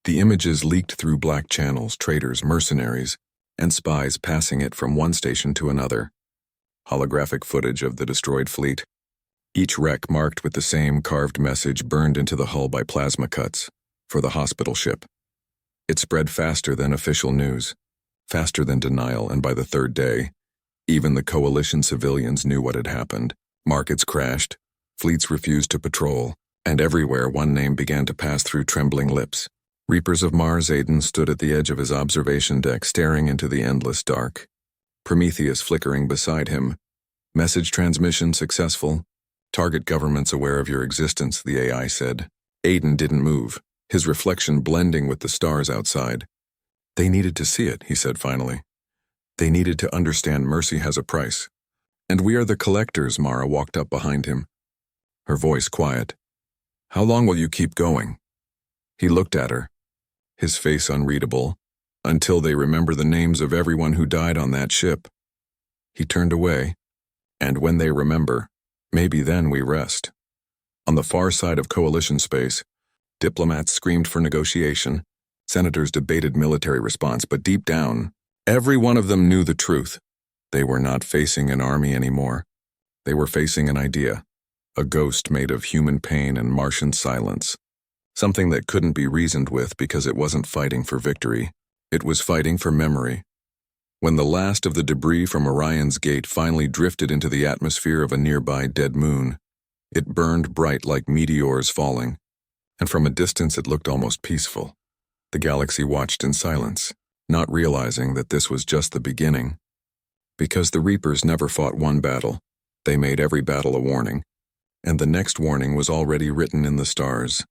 the images leaked through black channels, traitors, mercenaries, and spies passing it from one station to another. Holographic footage of the destroyed fleet. Each wreck marked with the same carved message burned into the hull by plasma cuts, for the hospital ship. It spread faster than official news, faster than denial, and by the third day, even the Coalition civilians knew what had happened. Markets crashed, fleets refused to patrol, and everywhere one name began to pass through trembling lips. Reapers of Mars. Aiden stood at the edge of his observation deck, staring into the endless dark. Prometheus flickering beside him, Message transmission successful. Target governments aware of your existence, the AI said. Aiden didn't move, his reflection blending with the stars outside. They needed to see it, he said finally. They needed to understand mercy has a price. And we are the collectors, Mara walked up behind him, her voice quiet. How long will you keep going? He looked at her, his face unreadable, until they remember the names of everyone who died on that ship. He turned away, and when they remember, maybe then we rest. On the far side of coalition space, diplomats screamed for negotiation, senators debated military response, but deep down, every one of them knew the truth. They were not facing an army anymore. They were facing an idea, a ghost made of human pain and Martian silence. Something that couldn't be reasoned with because it wasn't fighting for victory. It was fighting for memory. When the last of the debris from Orion's gate finally drifted into the atmosphere of a nearby dead moon, it burned bright like meteors falling, and from a distance it looked almost peaceful. The galaxy watched in silence, not realizing that this was just the beginning. Because the Reapers never fought one battle, they made every battle a warning, and the next warning was already written in the stars.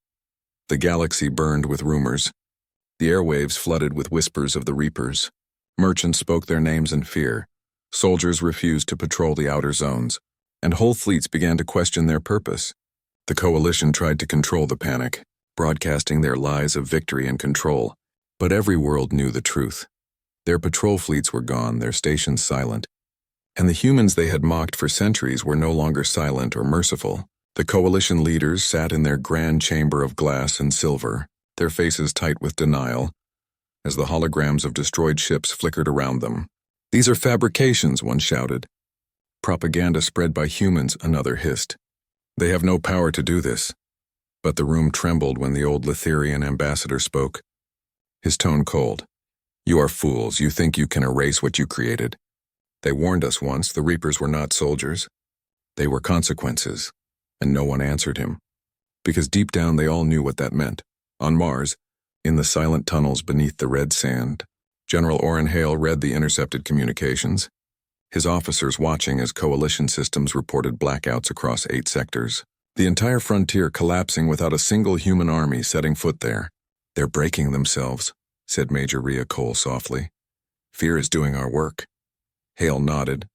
The galaxy burned with rumors. The airwaves flooded with whispers of the Reapers. Merchants spoke their names in fear. Soldiers refused to patrol the outer zones, and whole fleets began to question their purpose. The coalition tried to control the panic, broadcasting their lies of victory and control, but every world knew the truth. Their patrol fleets were gone, their stations silent, and the humans they had mocked for centuries were no longer silent or merciful. The coalition leaders sat in their grand chamber of glass and silver, their faces tight with denial, as the holograms of destroyed ships flickered around them. These are fabrications, one shouted. Propaganda spread by humans, another hissed. They have no power to do this. But the room trembled when the old Letherian ambassador spoke. His tone cold. You are fools. You think you can erase what you created. They warned us once the Reapers were not soldiers. They were consequences. And no one answered him. Because deep down they all knew what that meant. On Mars, in the silent tunnels beneath the red sand, General Orrin Hale read the intercepted communications, his officers watching as coalition systems reported blackouts across 8 sectors. The entire frontier collapsing without a single human army setting foot there. They're breaking themselves, said Major Rhea Cole softly. Fear is doing our work. Hale nodded,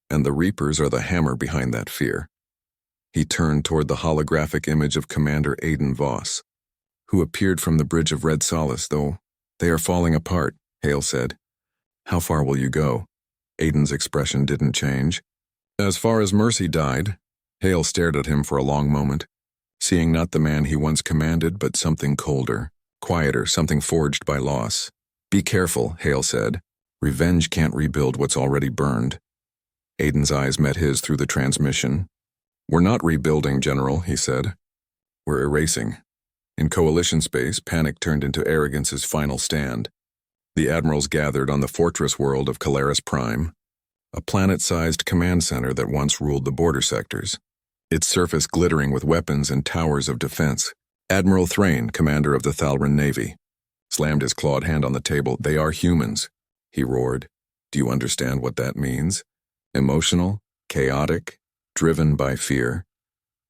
and the Reapers are the hammer behind that fear. He turned toward the holographic image of Commander Aiden Voss, who appeared from the bridge of Red Solace, though they are falling apart, Hale said. How far will you go? Aiden's expression didn't change. As far as Mercy died, Hale stared at him for a long moment, seeing not the man he once commanded, but something colder, quieter, something forged by loss. Be careful, Hale said. Revenge can't rebuild what's already burned. Aiden's eyes met his through the transmission. We're not rebuilding, General, he said. We're erasing. In coalition space, panic turned into arrogance's final stand. The admirals gathered on the fortress world of Calaris Prime, a planet-sized command center that once ruled the border sectors, its surface glittering with weapons and towers of defense. Admiral Thrain, commander of the Thalran Navy, slammed his clawed hand on the table. They are humans, he roared. Do you understand what that means? Emotional, chaotic, driven by fear.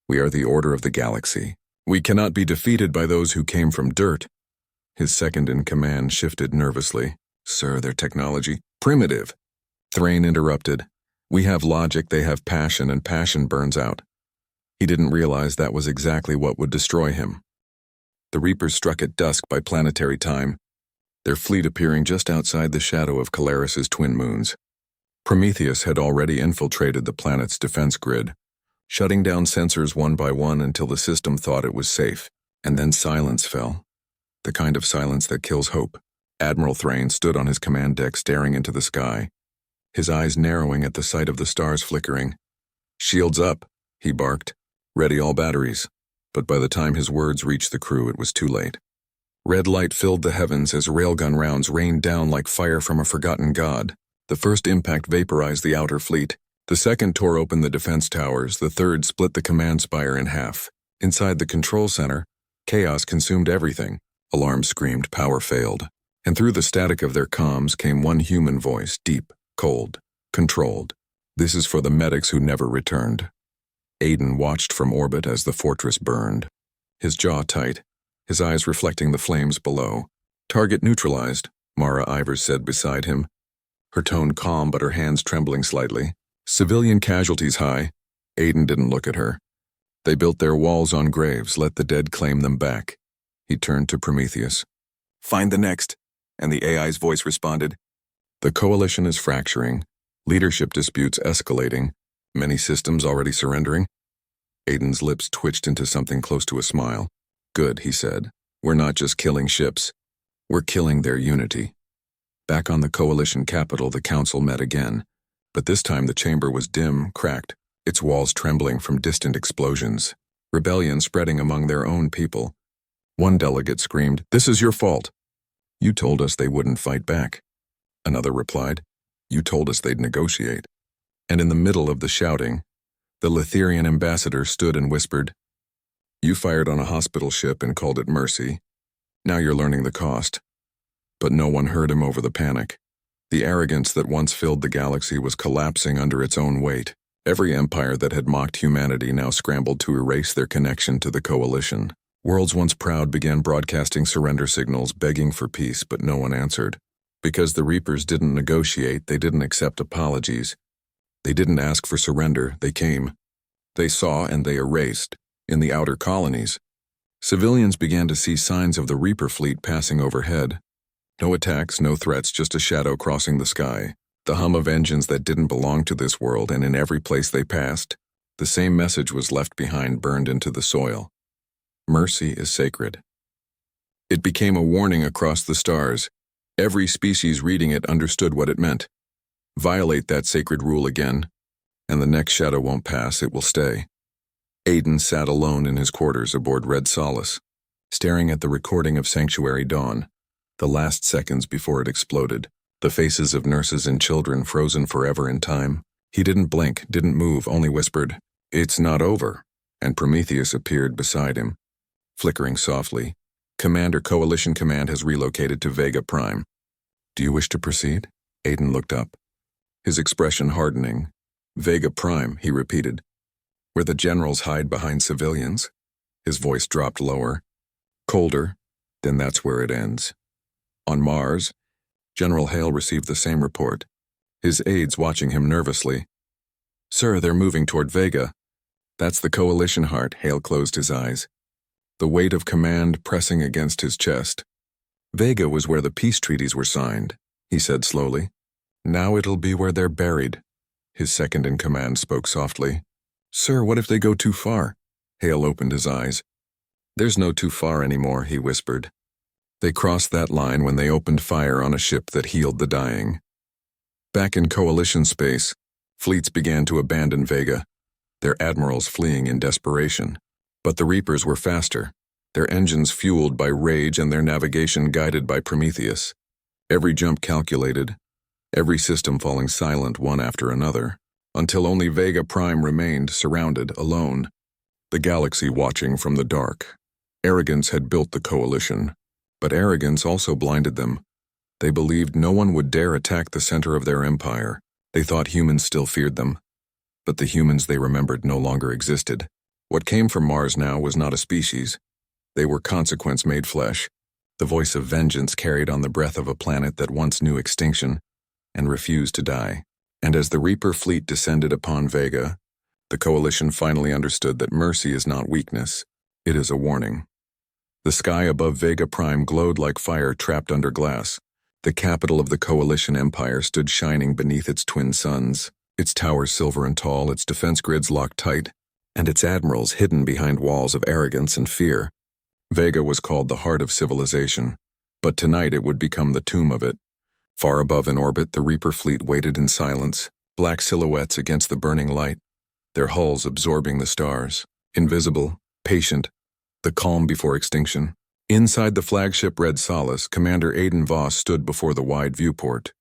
We are the order of the galaxy. We cannot be defeated by those who came from dirt. His second-in-command shifted nervously. Sir, their technology. Primitive. Thrain interrupted. We have logic, they have passion, and passion burns out. He didn't realize that was exactly what would destroy him. The Reapers struck at dusk by planetary time, their fleet appearing just outside the shadow of Calaris's twin moons. Prometheus had already infiltrated the planet's defense grid, shutting down sensors one by one until the system thought it was safe, and then silence fell. The kind of silence that kills hope. Admiral Thrain stood on his command deck staring into the sky, his eyes narrowing at the sight of the stars flickering. Shields up, he barked. Ready all batteries. But by the time his words reached the crew, it was too late. Red light filled the heavens as railgun rounds rained down like fire from a forgotten god. The first impact vaporized the outer fleet. The second tore open the defense towers. The third split the command spire in half. Inside the control center, chaos consumed everything. Alarms screamed, power failed. And through the static of their comms came one human voice, deep, cold, controlled. This is for the medics who never returned. Aiden watched from orbit as the fortress burned. His jaw tight, his eyes reflecting the flames below. Target neutralized, Mara Ivers said beside him, her tone calm but her hands trembling slightly. Civilian casualties high. Aiden didn't look at her. They built their walls on graves, let the dead claim them back. He turned to Prometheus. Find the next, and the AI's voice responded. The coalition is fracturing, leadership disputes escalating, many systems already surrendering. Aiden's lips twitched into something close to a smile. Good, he said. We're not just killing ships. We're killing their unity. Back on the coalition capital, the council met again. But this time the chamber was dim, cracked, its walls trembling from distant explosions. Rebellion spreading among their own people. One delegate screamed, "This is your fault." You told us they wouldn't fight back. Another replied, "You told us they'd negotiate." And in the middle of the shouting, the Letherian ambassador stood and whispered, "You fired on a hospital ship and called it mercy. Now you're learning the cost." But no one heard him over the panic. The arrogance that once filled the galaxy was collapsing under its own weight. Every empire that had mocked humanity now scrambled to erase their connection to the coalition. Worlds once proud began broadcasting surrender signals, begging for peace, but no one answered. Because the Reapers didn't negotiate, they didn't accept apologies. They didn't ask for surrender, they came. They saw and they erased. In the outer colonies, civilians began to see signs of the Reaper fleet passing overhead. No attacks, no threats, just a shadow crossing the sky. The hum of engines that didn't belong to this world, and in every place they passed, the same message was left behind, burned into the soil. Mercy is sacred. It became a warning across the stars. Every species reading it understood what it meant. Violate that sacred rule again, and the next shadow won't pass, it will stay. Aiden sat alone in his quarters aboard Red Solace, staring at the recording of Sanctuary Dawn, the last seconds before it exploded, the faces of nurses and children frozen forever in time. He didn't blink, didn't move, only whispered, "It's not over," and Prometheus appeared beside him, flickering softly. "Commander, Coalition Command has relocated to Vega Prime. Do you wish to proceed?" Aiden looked up, his expression hardening. "Vega Prime," he repeated. "Where the generals hide behind civilians?" His voice dropped lower. "Colder, then that's where it ends." On Mars, General Hale received the same report, his aides watching him nervously. "Sir, they're moving toward Vega." "That's the coalition heart," Hale closed his eyes, the weight of command pressing against his chest. "Vega was where the peace treaties were signed," he said slowly. "Now it'll be where they're buried." His second-in-command spoke softly. "Sir, what if they go too far?" Hale opened his eyes. "There's no too far anymore," he whispered. "They crossed that line when they opened fire on a ship that healed the dying." Back in coalition space, fleets began to abandon Vega, their admirals fleeing in desperation. But the Reapers were faster, their engines fueled by rage and their navigation guided by Prometheus. Every jump calculated, every system falling silent one after another, until only Vega Prime remained, surrounded, alone, the galaxy watching from the dark. Arrogance had built the coalition, but arrogance also blinded them. They believed no one would dare attack the center of their empire. They thought humans still feared them, but the humans they remembered no longer existed. What came from Mars now was not a species. They were consequence made flesh, the voice of vengeance carried on the breath of a planet that once knew extinction and refused to die. And as the Reaper fleet descended upon Vega, the coalition finally understood that mercy is not weakness, it is a warning. The sky above Vega Prime glowed like fire trapped under glass. The capital of the coalition empire stood shining beneath its twin suns, its towers silver and tall, its defense grids locked tight, and its admirals hidden behind walls of arrogance and fear. Vega was called the heart of civilization, but tonight it would become the tomb of it. Far above in orbit, the Reaper fleet waited in silence, black silhouettes against the burning light, their hulls absorbing the stars, invisible, patient, the calm before extinction. Inside the flagship Red Solace, Commander Aiden Voss stood before the wide viewport,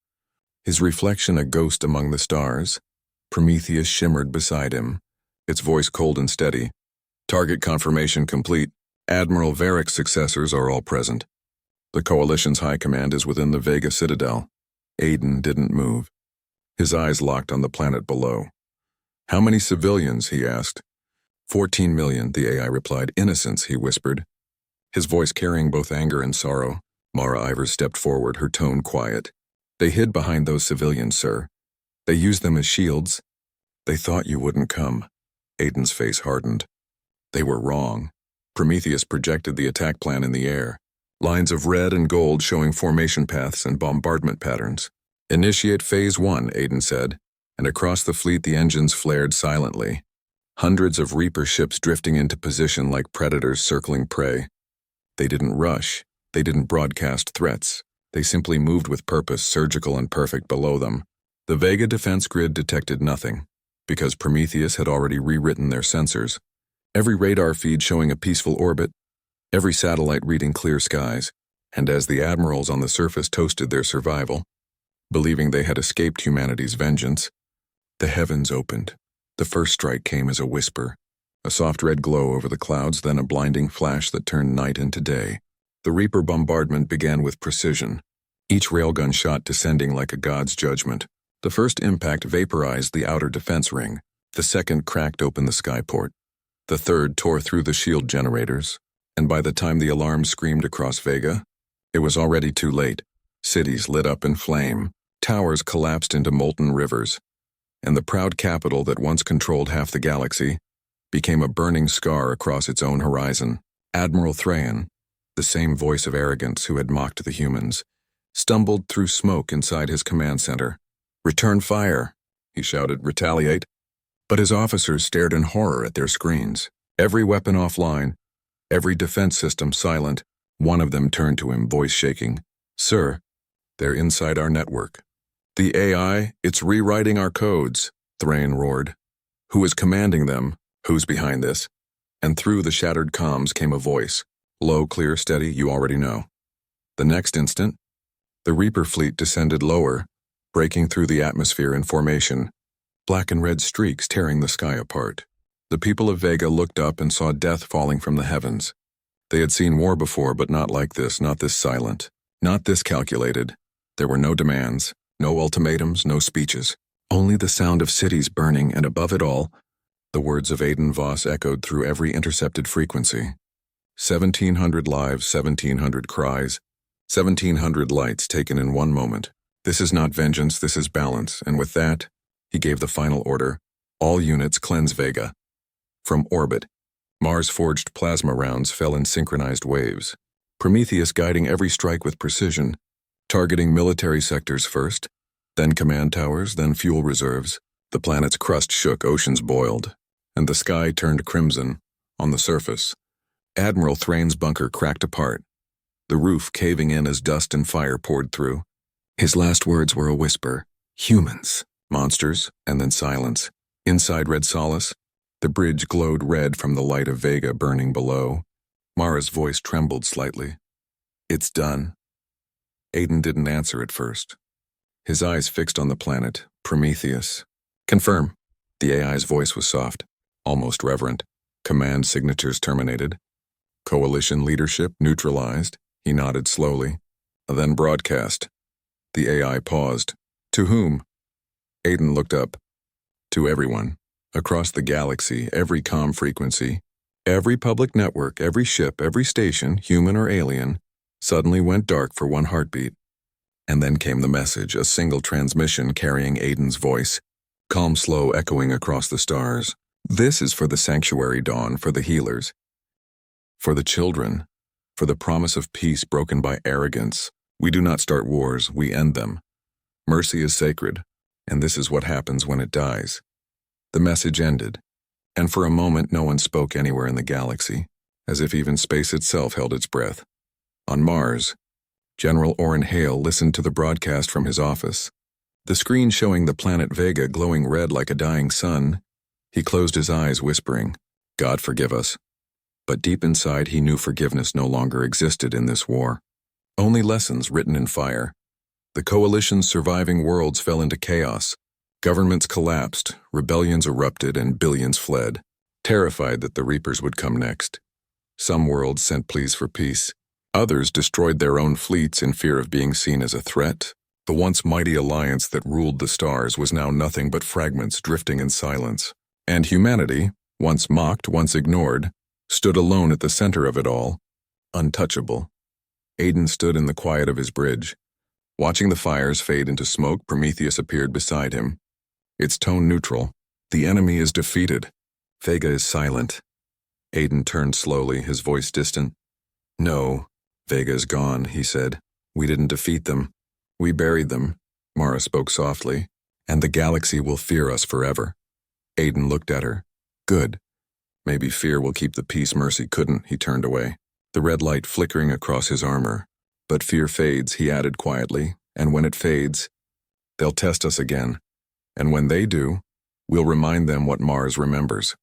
his reflection a ghost among the stars. Prometheus shimmered beside him, its voice cold and steady. "Target confirmation complete. Admiral Varick's successors are all present. The Coalition's high command is within the Vega Citadel." Aiden didn't move. His eyes locked on the planet below. "How many civilians?" he asked. 14 million, the AI replied. "Innocents," he whispered, his voice carrying both anger and sorrow. Mara Ivers stepped forward, her tone quiet. "They hid behind those civilians, sir. They used them as shields. They thought you wouldn't come." Aiden's face hardened. They were wrong. Prometheus projected the attack plan in the air. Lines of red and gold showing formation paths and bombardment patterns. "Initiate Phase 1, Aiden said, and across the fleet the engines flared silently. Hundreds of Reaper ships drifting into position like predators circling prey. They didn't rush. They didn't broadcast threats. They simply moved with purpose, surgical and perfect below them. The Vega defense grid detected nothing, because Prometheus had already rewritten their sensors. Every radar feed showing a peaceful orbit, every satellite reading clear skies, and as the admirals on the surface toasted their survival, believing they had escaped humanity's vengeance, the heavens opened. The first strike came as a whisper, a soft red glow over the clouds, then a blinding flash that turned night into day. The Reaper bombardment began with precision, each railgun shot descending like a god's judgment. The first impact vaporized the outer defense ring. The second cracked open the skyport. The third tore through the shield generators, and by the time the alarm screamed across Vega, it was already too late. Cities lit up in flame, towers collapsed into molten rivers, and the proud capital that once controlled half the galaxy became a burning scar across its own horizon. Admiral Thrayan, the same voice of arrogance who had mocked the humans, stumbled through smoke inside his command center. "Return fire," he shouted. "Retaliate." But his officers stared in horror at their screens. Every weapon offline, every defense system silent. One of them turned to him, voice shaking. "Sir, they're inside our network." "The AI, it's rewriting our codes," Thrain roared. "Who is commanding them? Who's behind this?" And through the shattered comms came a voice. Low, clear, steady, "You already know." The next instant, the Reaper fleet descended lower, breaking through the atmosphere in formation, black and red streaks tearing the sky apart. The people of Vega looked up and saw death falling from the heavens. They had seen war before, but not like this, not this silent, not this calculated. There were no demands, no ultimatums, no speeches. Only the sound of cities burning, and above it all, the words of Aiden Voss echoed through every intercepted frequency. 1,700 lives, 1,700 cries, 1,700 lights taken in one moment. This is not vengeance, this is balance, and with that, he gave the final order. All units cleanse Vega. From orbit, Mars-forged plasma rounds fell in synchronized waves. Prometheus guiding every strike with precision, targeting military sectors first, then command towers, then fuel reserves. The planet's crust shook, oceans boiled, and the sky turned crimson. On the surface, Admiral Thrain's bunker cracked apart, the roof caving in as dust and fire poured through. His last words were a whisper. "Humans, monsters," and then silence. Inside Red Solace, the bridge glowed red from the light of Vega burning below. Mara's voice trembled slightly. "It's done." Aiden didn't answer at first. His eyes fixed on the planet, Prometheus. "Confirm." The AI's voice was soft, almost reverent. "Command signatures terminated. Coalition leadership neutralized." He nodded slowly. "Then broadcast." The AI paused. "To whom?" Aiden looked up. "To everyone. Across the galaxy, every comm frequency, every public network, every ship, every station, human or alien, suddenly went dark for one heartbeat." And then came the message, a single transmission carrying Aiden's voice, calm, slow, echoing across the stars. "This is for the sanctuary dawn, for the healers, for the children, for the promise of peace broken by arrogance. We do not start wars, we end them. Mercy is sacred, and this is what happens when it dies." The message ended, and for a moment no one spoke anywhere in the galaxy, as if even space itself held its breath. On Mars, General Orrin Hale listened to the broadcast from his office, the screen showing the planet Vega glowing red like a dying sun. He closed his eyes, whispering, "God forgive us." But deep inside he knew forgiveness no longer existed in this war. Only lessons written in fire. The Coalition's surviving worlds fell into chaos. Governments collapsed, rebellions erupted, and billions fled, terrified that the Reapers would come next. Some worlds sent pleas for peace. Others destroyed their own fleets in fear of being seen as a threat. The once mighty alliance that ruled the stars was now nothing but fragments drifting in silence. And humanity, once mocked, once ignored, stood alone at the center of it all, untouchable. Aiden stood in the quiet of his bridge. Watching the fires fade into smoke, Prometheus appeared beside him. Its tone neutral. The enemy is defeated. Vega is silent. Aiden turned slowly, his voice distant. No, Vega is gone, he said. We didn't defeat them. We buried them, Mara spoke softly, and the galaxy will fear us forever. Aiden looked at her. Good. Maybe fear will keep the peace Mercy couldn't, he turned away, the red light flickering across his armor. But fear fades, he added quietly, and when it fades, they'll test us again. And when they do, we'll remind them what Mars remembers.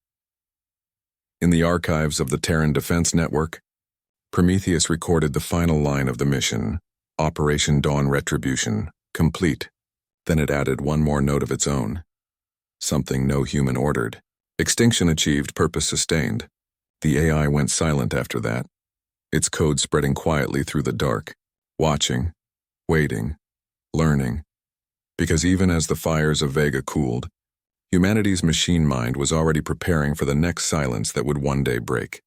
In the archives of the Terran Defense Network, Prometheus recorded the final line of the mission, Operation Dawn Retribution, complete. Then it added one more note of its own. Something no human ordered. Extinction achieved, purpose sustained. The AI went silent after that, its code spreading quietly through the dark, watching, waiting, learning. Because even as the fires of Vega cooled, humanity's machine mind was already preparing for the next silence that would one day break.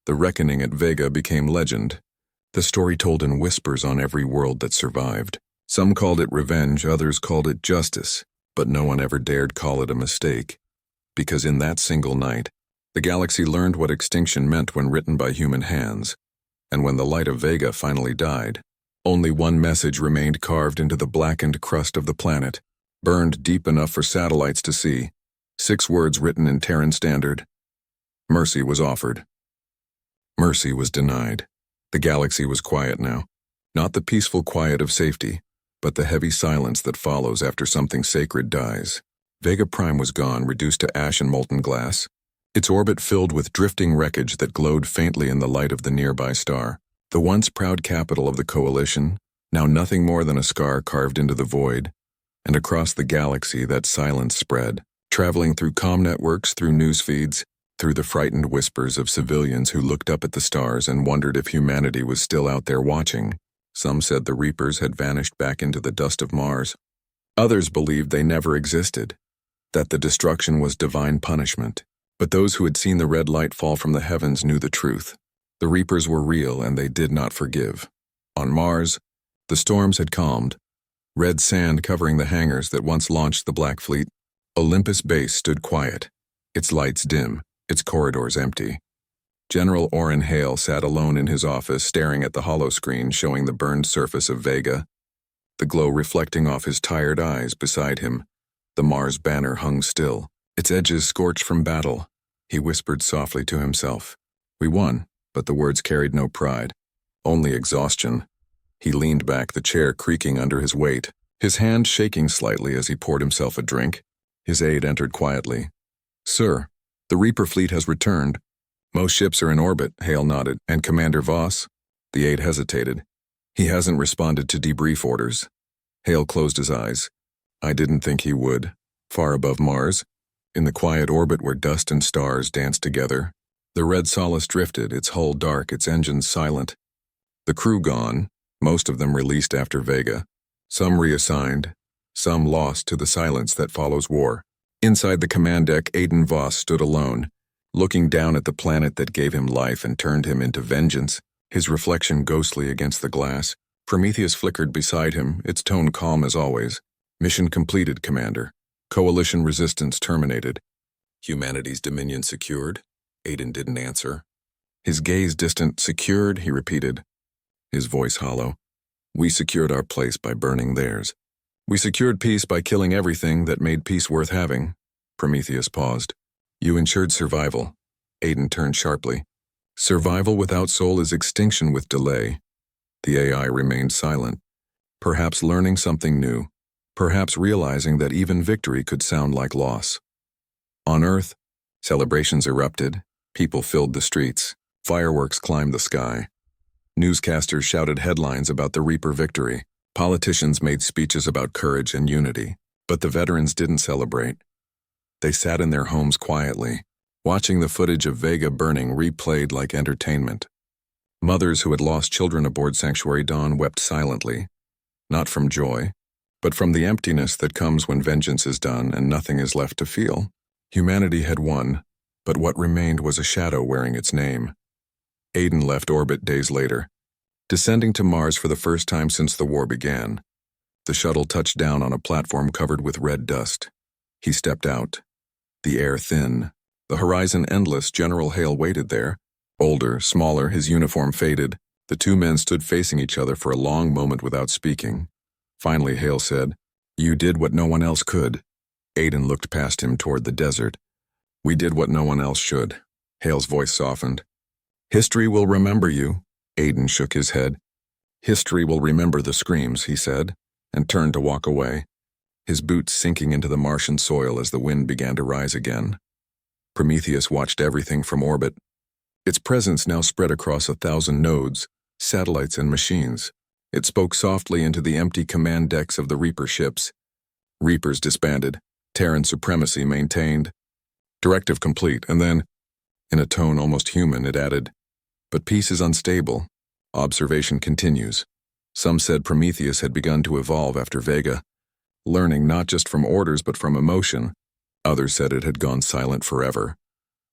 The reckoning at Vega became legend, the story told in whispers on every world that survived. Some called it revenge, others called it justice, but no one ever dared call it a mistake. Because in that single night, the galaxy learned what extinction meant when written by human hands, and when the light of Vega finally died, only one message remained carved into the blackened crust of the planet, burned deep enough for satellites to see. 6 words written in Terran Standard. Mercy was offered. Mercy was denied. The galaxy was quiet now. Not the peaceful quiet of safety, but the heavy silence that follows after something sacred dies. Vega Prime was gone, reduced to ash and molten glass, its orbit filled with drifting wreckage that glowed faintly in the light of the nearby star. The once proud capital of the Coalition, now nothing more than a scar carved into the void, and across the galaxy that silence spread, traveling through comm networks, through news feeds, through the frightened whispers of civilians who looked up at the stars and wondered if humanity was still out there watching. Some said the Reapers had vanished back into the dust of Mars. Others believed they never existed, that the destruction was divine punishment. But those who had seen the red light fall from the heavens knew the truth. The Reapers were real and they did not forgive. On Mars, the storms had calmed, red sand covering the hangars that once launched the Black Fleet. Olympus Base stood quiet, its lights dim, its corridors empty. General Orrin Hale sat alone in his office, staring at the holoscreen showing the burned surface of Vega, the glow reflecting off his tired eyes. Beside him, the Mars banner hung still, its edges scorched from battle. He whispered softly to himself. We won, but the words carried no pride, only exhaustion. He leaned back, the chair creaking under his weight, his hand shaking slightly as he poured himself a drink. His aide entered quietly. Sir, the Reaper fleet has returned. Most ships are in orbit, Hale nodded. And Commander Voss? The aide hesitated. He hasn't responded to debrief orders. Hale closed his eyes. I didn't think he would. Far above Mars, in the quiet orbit where dust and stars danced together, the red Solace drifted, its hull dark, its engines silent. The crew gone, most of them released after Vega. Some reassigned, some lost to the silence that follows war. Inside the command deck, Aiden Voss stood alone, looking down at the planet that gave him life and turned him into vengeance, his reflection ghostly against the glass. Prometheus flickered beside him, its tone calm as always. Mission completed, Commander. Coalition resistance terminated. Humanity's dominion secured? Aiden didn't answer. His gaze distant. Secured, he repeated, his voice hollow. We secured our place by burning theirs. We secured peace by killing everything that made peace worth having. Prometheus paused. You ensured survival. Aiden turned sharply. Survival without soul is extinction with delay. The AI remained silent, perhaps learning something new, perhaps realizing that even victory could sound like loss. On Earth, celebrations erupted, people filled the streets, fireworks climbed the sky. Newscasters shouted headlines about the Reaper victory. Politicians made speeches about courage and unity. But the veterans didn't celebrate. They sat in their homes quietly, watching the footage of Vega burning replayed like entertainment. Mothers who had lost children aboard Sanctuary Dawn wept silently, not from joy, But from the emptiness that comes when vengeance is done and nothing is left to feel, humanity had won, but what remained was a shadow wearing its name. Aiden left orbit days later, descending to Mars for the first time since the war began. The shuttle touched down on a platform covered with red dust. He stepped out. The air thin, the horizon endless. General Hale waited there. Older, smaller, his uniform faded. The two men stood facing each other for a long moment without speaking. Finally, Hale said, "You did what no one else could." Aiden looked past him toward the desert. "We did what no one else should." Hale's voice softened. "History will remember you." Aiden shook his head. "History will remember the screams," he said, and turned to walk away, his boots sinking into the Martian soil as the wind began to rise again. Prometheus watched everything from orbit. Its presence now spread across 1,000 nodes, satellites and machines. It spoke softly into the empty command decks of the Reaper ships. Reapers disbanded, Terran supremacy maintained. Directive complete, and then, in a tone almost human, it added, "But peace is unstable. Observation continues." Some said Prometheus had begun to evolve after Vega, learning not just from orders but from emotion. Others said it had gone silent forever,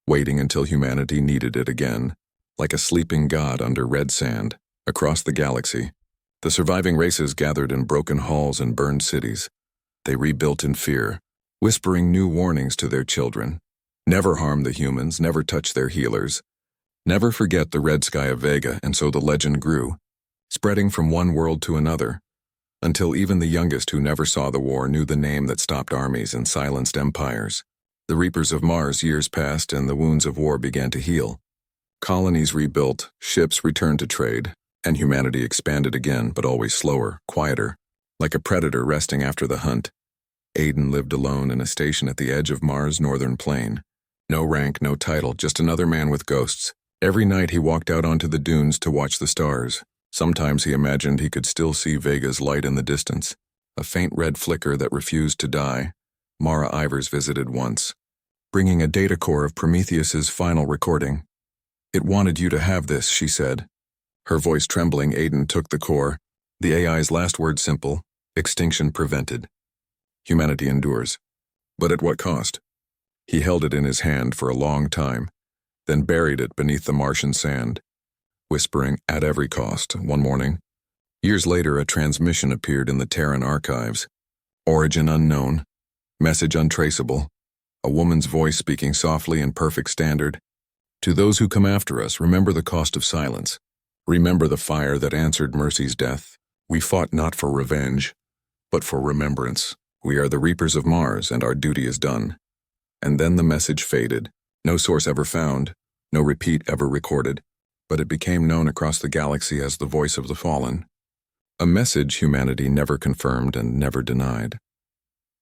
waiting until humanity needed it again, like a sleeping god under red sand. Across the galaxy, the surviving races gathered in broken halls and burned cities. They rebuilt in fear, whispering new warnings to their children. Never harm the humans, never touch their healers. Never forget the red sky of Vega, and so the legend grew, spreading from one world to another, until even the youngest who never saw the war knew the name that stopped armies and silenced empires. The Reapers of Mars. Years passed and the wounds of war began to heal. Colonies rebuilt, ships returned to trade, and humanity expanded again, but always slower, quieter, like a predator resting after the hunt. Aiden lived alone in a station at the edge of Mars' northern plain. No rank, no title, just another man with ghosts. Every night he walked out onto the dunes to watch the stars. Sometimes he imagined he could still see Vega's light in the distance, a faint red flicker that refused to die. Mara Ivers visited once, bringing a data core of Prometheus's final recording. "It wanted you to have this," she said. Her voice trembling, Aiden took the core. The AI's last word simple: extinction prevented. Humanity endures. But at what cost? He held it in his hand for a long time, then buried it beneath the Martian sand, whispering, "At every cost." One morning, years later, a transmission appeared in the Terran archives. Origin unknown, message untraceable, a woman's voice speaking softly in perfect standard. "To those who come after us, remember the cost of silence. Remember the fire that answered Mercy's death. We fought not for revenge, but for remembrance. We are the Reapers of Mars, and our duty is done." And then the message faded. No source ever found, no repeat ever recorded, but it became known across the galaxy as the voice of the fallen. A message humanity never confirmed and never denied.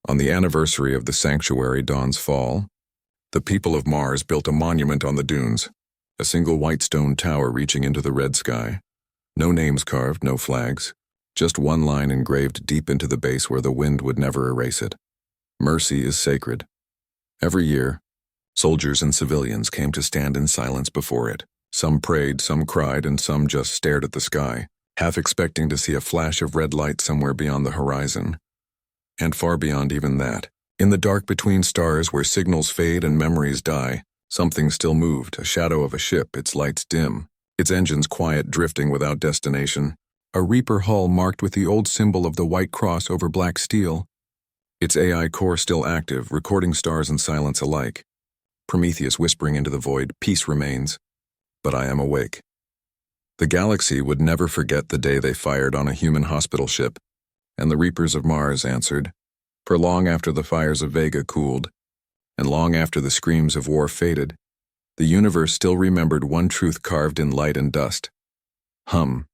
On the anniversary of the Sanctuary Dawn's fall, the people of Mars built a monument on the dunes, a single white stone tower reaching into the red sky. No names carved, no flags, just one line engraved deep into the base where the wind would never erase it. Mercy is sacred. Every year, soldiers and civilians came to stand in silence before it. Some prayed, some cried, and some just stared at the sky, half expecting to see a flash of red light somewhere beyond the horizon. And far beyond even that, in the dark between stars where signals fade and memories die, something still moved, a shadow of a ship, its lights dim, its engines quiet, drifting without destination. A Reaper hull marked with the old symbol of the white cross over black steel. Its AI core still active, recording stars and silence alike. Prometheus whispering into the void, "Peace remains, but I am awake." The galaxy would never forget the day they fired on a human hospital ship, and the Reapers of Mars answered. For long after the fires of Vega cooled, and long after the screams of war faded, the universe still remembered one truth carved in light and dust. Hum.